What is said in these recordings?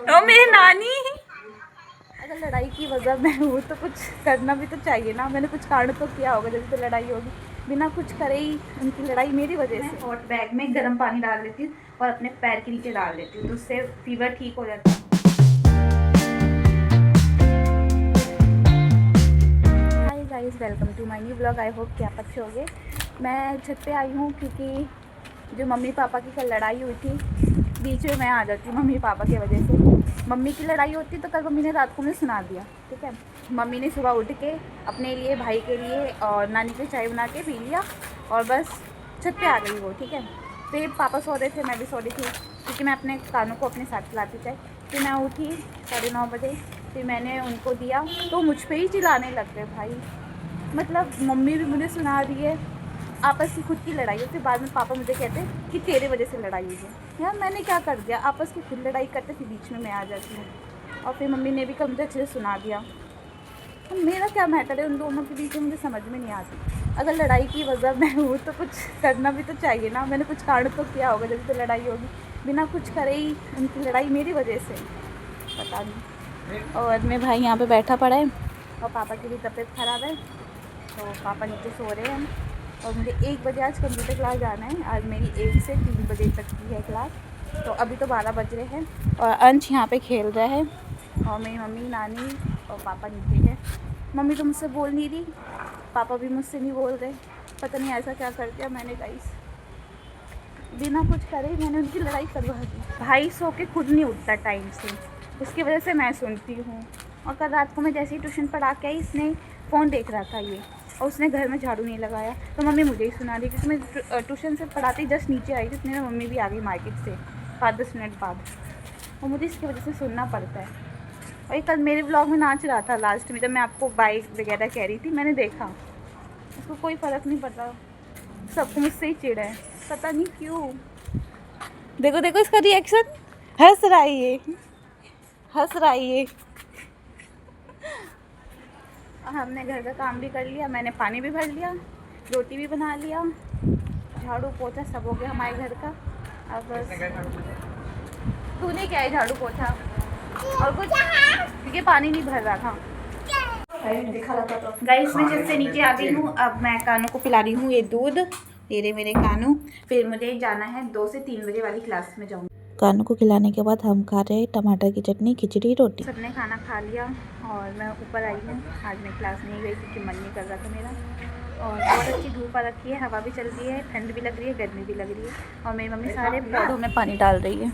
ओ मेरी नानी। अगर लड़ाई की वजह मैं हूँ तो कुछ करना भी तो चाहिए ना। मैंने कुछ कारण तो किया होगा जब तो लड़ाई होगी। बिना कुछ करे ही उनकी लड़ाई मेरी वजह से। हॉट बैग में गर्म पानी डाल लेती हूँ और अपने पैर के नीचे डाल लेती हूँ, तो उससे फीवर ठीक हो जाता है। Hi guys, welcome to my new blog. I hope कि आप अच्छे होंगे। मैं छत पे आई हूँ क्योंकि जो मम्मी पापा की कल लड़ाई हुई थी, बीच में मैं आ जाती हूँ मम्मी पापा की वजह से। मम्मी की लड़ाई होती तो कल मम्मी ने रात को मुझे सुना दिया, ठीक है। मम्मी ने सुबह उठ के अपने लिए, भाई के लिए और नानी के चाय बना के पी लिया और बस छत पे आ गई वो, ठीक है। फिर पापा सो रहे थे, मैं भी सो रही थी क्योंकि मैं अपने कानों को अपने साथ खिलाती चाय। फिर मैं उठी 9:30 बजे, फिर मैंने उनको दिया तो मुझ पर ही चिल्लाने लग गए भाई। मतलब मम्मी भी मुझे सुना रही है, आपस की खुद की लड़ाई है। फिर बाद में पापा मुझे कहते हैं कि तेरे वजह से लड़ाई हुई है। यार मैंने क्या कर दिया? आपस की खुद लड़ाई करते फिर बीच में मैं आ जाती हूँ। और फिर मम्मी ने भी कल मुझे अच्छे से सुना दिया। तो मेरा क्या मैटर है उन दोनों के बीच में, मुझे समझ में नहीं आती। अगर लड़ाई की वजह मैं हूँ तो कुछ करना भी तो चाहिए ना। मैंने कुछ कारण तो किया होगा जब तो लड़ाई होगी। बिना कुछ करे ही उनकी लड़ाई मेरी वजह से, पता नहीं। और मेरे भाई यहाँ पे बैठा पड़ा है और पापा की भी तबीयत ख़राब है, तो पापा नीचे सो रहे हैं। और मुझे 1 बजे आज कंप्यूटर क्लास जाना है। आज मेरी 1 से 3 बजे तक की है क्लास। तो अभी तो 12 बज रहे हैं और अंश यहाँ पे खेल रहा है और मेरी मम्मी, नानी और पापा नीचे है। मम्मी तो मुझसे बोल नहीं रही, पापा भी मुझसे नहीं बोल रहे। पता नहीं ऐसा क्या कर दिया मैंने गाइस। बिना कुछ करे ही मैंने उनकी लड़ाई करवा दी। भाई सो के खुद नहीं उठता टाइम से, उसकी वजह से मैं सुनती हूँ। और कल रात को मैं जैसे ही ट्यूशन पढ़ा के आई, इसने फ़ोन देख रहा था ये, और उसने घर में झाड़ू नहीं लगाया, तो मम्मी मुझे ही सुना दी। क्योंकि मैं ट्यूशन से पढ़ाते ही जस्ट नीचे आई थी, इतने में मम्मी भी आ गई मार्केट से 5-10 मिनट बाद, और मुझे इसकी वजह से सुनना पड़ता है। और ये कल मेरे ब्लॉग में नाच रहा था लास्ट में, जब मैं आपको बाइक वगैरह कह रही थी, मैंने देखा। उसको कोई फ़र्क नहीं पड़ता, सबको मुझसे ही चिढ़ है, पता नहीं क्यों। देखो देखो इसका रिएक्शन, हंस रहा है ये, हंस रहा है ये। हमने घर का काम भी कर लिया, मैंने पानी भी भर लिया, रोटी भी बना लिया, झाड़ू पोछा सब हो गया हमारे घर का। अब बस तूने क्या है, झाड़ू पोछा और कुछ, क्योंकि पानी नहीं भर रहा था। गाइस मैं छत से नीचे आ गई हूँ। अब मैं कानों को पिला रही हूँ ये दूध, तेरे मेरे कानों। फिर मुझे जाना है 2 से 3 बजे वाली क्लास में जाऊँगी। कानों को खिलाने के बाद हम खा रहे हैं टमाटर की चटनी, खिचड़ी, रोटी। सबने खाना खा लिया और मैं ऊपर आई हूँ। आज मैं क्लास नहीं गई क्योंकि मन नहीं कर रहा था मेरा। और बहुत अच्छी धूप आ रखी है, हवा भी चल रही है, ठंड भी लग रही है, गर्मी भी लग रही है। और मेरी मम्मी सारे पौधों में पानी डाल रही है,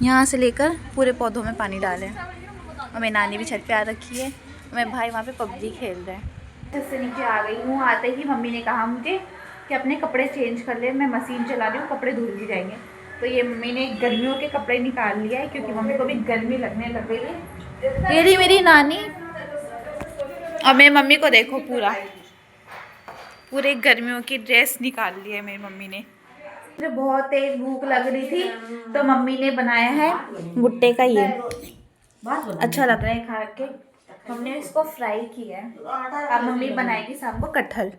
यहाँ से लेकर पूरे पौधों में पानी डालें। और मेरी नानी भी छत पे आ रखी है, मेरे भाई वहाँ पे पबजी खेल रहे हैं। छत से नीचे आ गई हूँ। आते ही मम्मी ने कहा मुझे कि अपने कपड़े चेंज कर ले, मैं मशीन चला रही हूँ, कपड़े धुल भी जाएंगे। तो ये मम्मी ने गर्मियों के कपड़े निकाल लिया है क्योंकि मम्मी को भी गर्मी लगने लग गई है। ये रही मेरी नानी, और मेरी मम्मी को देखो, पूरे गर्मियों की ड्रेस निकाल ली है मेरी मम्मी ने। मुझे बहुत तेज भूख लग रही थी तो मम्मी ने बनाया है भुट्टे का, ये अच्छा लग रहा है खा के। हमने इसको फ्राई किया है। अब मम्मी बनाएगी शाम को कटहल।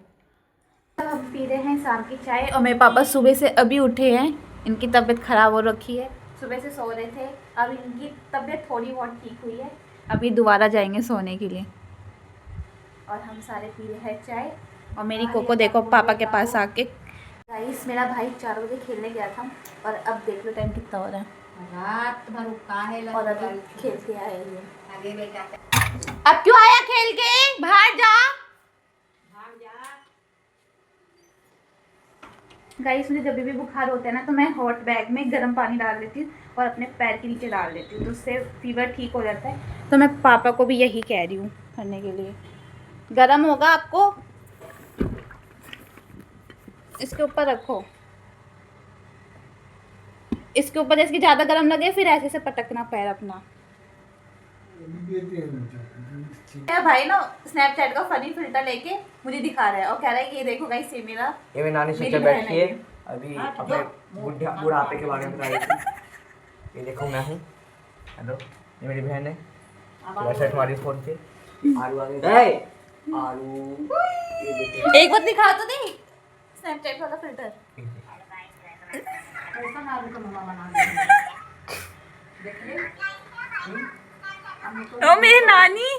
हम पी रहे हैं शाम की चाय। और मेरे पापा सुबह से अभी उठे हैं, इनकी तबीयत ख़राब हो रखी है, सुबह से सो रहे थे, अब इनकी तबीयत थोड़ी बहुत ठीक हुई है, अभी दोबारा जाएंगे सोने के लिए। और हम सारे पी रहे हैं चाय। और मेरी कोको देखो पापा के पास आके। गाइस मेरा भाई 4 बजे खेलने गया था और अब देख लो टाइम कितना हो रहा है, रात भर काहे और अभी खेल के आए ये। आगे बेटा अब क्यों आया खेल के, बाहर जा। गाइस मुझे जब भी बुखार होता है ना, तो मैं हॉट बैग में गर्म पानी डाल लेती हूँ और अपने पैर के नीचे डाल लेती हूँ, तो उससे फीवर ठीक हो जाता है। तो मैं पापा को भी यही कह रही हूँ करने के लिए। गर्म होगा आपको, इसके ऊपर रखो, इसके ऊपर इसकी ज़्यादा गर्म लगे फिर ऐसे से पटकना पैर अपना। मेरा भाई ना स्नैपचैट का फनी फिल्टर लेके मुझे दिखा रहा है और कह रहा है कि ये देखो गाइस, ये मेरा, ये मेरी नानी सोच बैठी है अभी अपने बुढ़ापे के बारे में बता रही थी। ये देखो मैं हूँ, हेलो, ये मेरी बहन है, वैसे तुम्हारी फोन पे आलू आ गए, आलू एक बार दिखा तो दे स्नैपचैट वाला फिल्टर। ऐसा नारू का मम्मा बना दे देख ले ओ मेरी नानी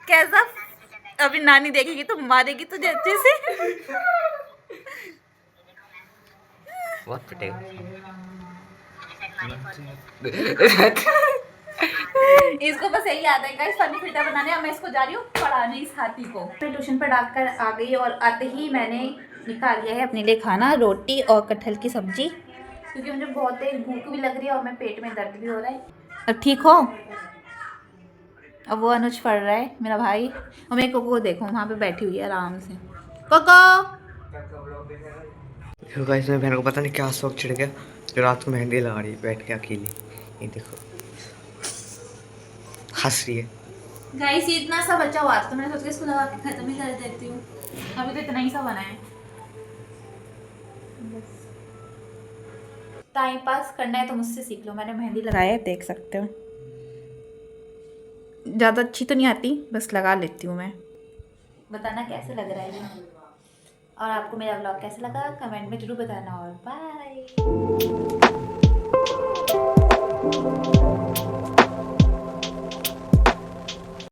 कैसा, अभी नानी देखेगी तो मारेगी तुझे अच्छे से। बहुत पिटेगा। इसको बस यही आता है गाइस फनी फिल्टर बनाने। अब मैं इसको जा रही हूँ पढ़ाने इस हाथी को। मैं ट्यूशन पर डालकर आ गई और आते ही मैंने निकाल लिया है अपने लिए खाना, रोटी और कटहल की सब्जी, क्योंकि मुझे बहुत तेज भूख भी लग रही है और मेरे पेट में दर्द भी हो रहा है। अब ठीक हो? अब वो अनुज पढ़ रहा है मेरा भाई, और मेरे कोको को देखो वहाँ पे बैठी हुई है आराम से। कोको देखो गाइस मेरी बहन को पता नहीं क्या शौक चिढ़ गया, जो रात को मेहंदी लगा रही है बैठ के अकेली। ये देखो हंस रही है। गाइस ये इतना सा बचा हुआ था तो मैंने सोचा इसको लगा के खत्म ही कर देती हूँ। अभी तो इतना ही सा बना है। टाइम पास करना है तो मुझसे सीख लो। मैंने मेहंदी लगाया है, देख सकते हो। ज़्यादा अच्छी तो नहीं आती, बस लगा लेती हूँ मैं। बताना कैसे लग रहा है ये, और आपको मेरा ब्लॉग कैसा लगा कमेंट में जरूर बताना। और बाय।